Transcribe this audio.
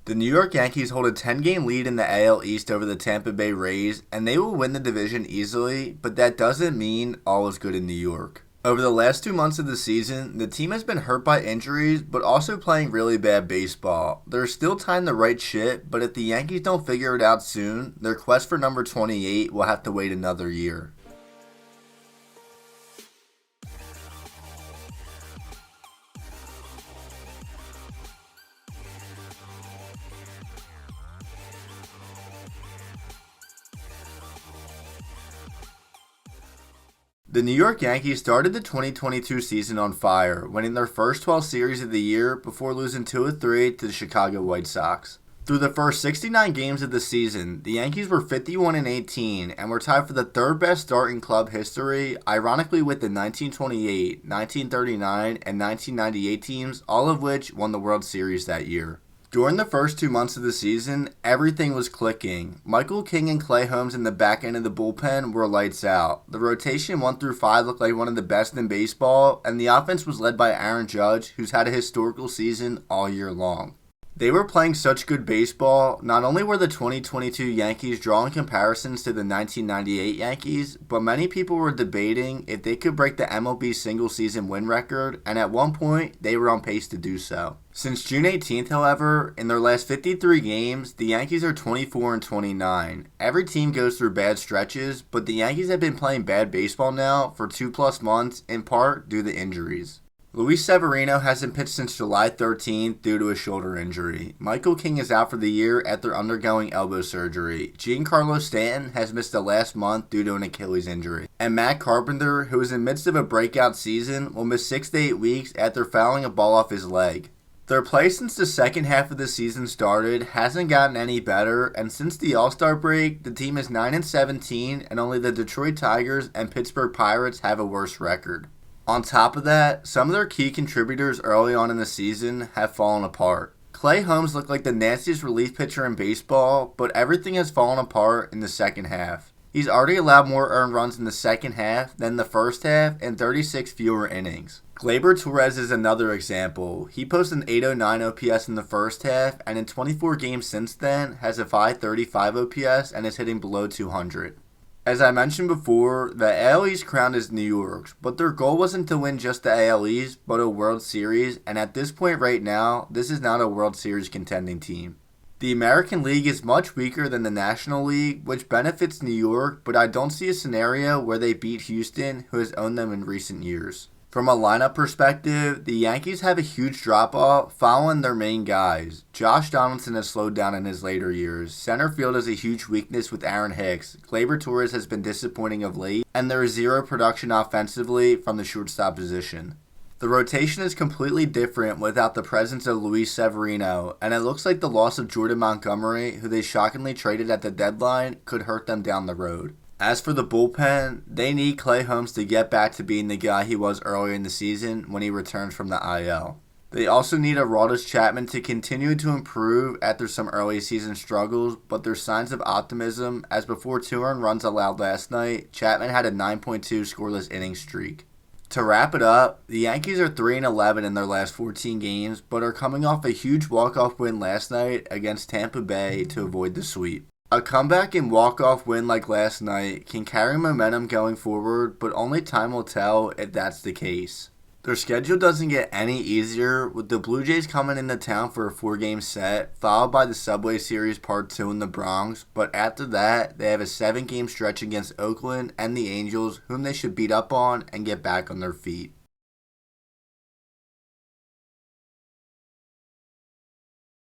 The New York Yankees hold a 10-game lead in the AL East over the Tampa Bay Rays, and they will win the division easily, but that doesn't mean all is good in New York. Over the last 2 months of the season, the team has been hurt by injuries, but also playing really bad baseball. There's still time to right shit, but if the Yankees don't figure it out soon, their quest for number 28 will have to wait another year. The New York Yankees started the 2022 season on fire, winning their first 12 series of the year before losing 2 of 3 to the Chicago White Sox. Through the first 69 games of the season, the Yankees were 51-18 and were tied for the third best start in club history, ironically with the 1928, 1939, and 1998 teams, all of which won the World Series that year. During the first 2 months of the season, everything was clicking. Michael King and Clay Holmes in the back end of the bullpen were lights out. The rotation 1 through 5 looked like one of the best in baseball, and the offense was led by Aaron Judge, who's had a historical season all year long. They were playing such good baseball. Not only were the 2022 Yankees drawing comparisons to the 1998 Yankees, but many people were debating if they could break the MLB single-season win record, and at one point, they were on pace to do so. Since June 18th, however, in their last 53 games, the Yankees are 24-29. Every team goes through bad stretches, but the Yankees have been playing bad baseball now for 2+ months, in part due to injuries. Luis Severino hasn't pitched since July 13th due to a shoulder injury. Michael King is out for the year after undergoing elbow surgery. Giancarlo Stanton has missed the last month due to an Achilles injury. And Matt Carpenter, who is in the midst of a breakout season, will miss 6 to 8 weeks after fouling a ball off his leg. Their play since the second half of the season started hasn't gotten any better, and since the All-Star break, the team is 9-17, and only the Detroit Tigers and Pittsburgh Pirates have a worse record. On top of that, some of their key contributors early on in the season have fallen apart. Clay Holmes looked like the nastiest relief pitcher in baseball, but everything has fallen apart in the second half. He's already allowed more earned runs in the second half than the first half and 36 fewer innings. Gleyber Torres is another example. He posted an 809 OPS in the first half, and in 24 games since then has a 535 OPS and is hitting below 200. As I mentioned before, the AL East crown is New York's, but their goal wasn't to win just the AL East, but a World Series, and at this point right now, this is not a World Series contending team. The American League is much weaker than the National League, which benefits New York, but I don't see a scenario where they beat Houston, who has owned them in recent years. From a lineup perspective, the Yankees have a huge drop-off following their main guys. Josh Donaldson has slowed down in his later years. Center field is a huge weakness with Aaron Hicks. Gleyber Torres has been disappointing of late, and there is zero production offensively from the shortstop position. The rotation is completely different without the presence of Luis Severino, and it looks like the loss of Jordan Montgomery, who they shockingly traded at the deadline, could hurt them down the road. As for the bullpen, they need Clay Holmes to get back to being the guy he was earlier in the season when he returned from the IL. They also need Aroldis Chapman to continue to improve after some early season struggles, but there's signs of optimism as before 2 earned runs allowed last night, Chapman had a 9.2 scoreless inning streak. To wrap it up, the Yankees are 3-11 in their last 14 games, but are coming off a huge walk-off win last night against Tampa Bay to avoid the sweep. A comeback and walk-off win like last night can carry momentum going forward, but only time will tell if that's the case. Their schedule doesn't get any easier, with the Blue Jays coming into town for a 4-game set, followed by the Subway Series Part 2 in the Bronx, but after that, they have a 7-game stretch against Oakland and the Angels, whom they should beat up on and get back on their feet.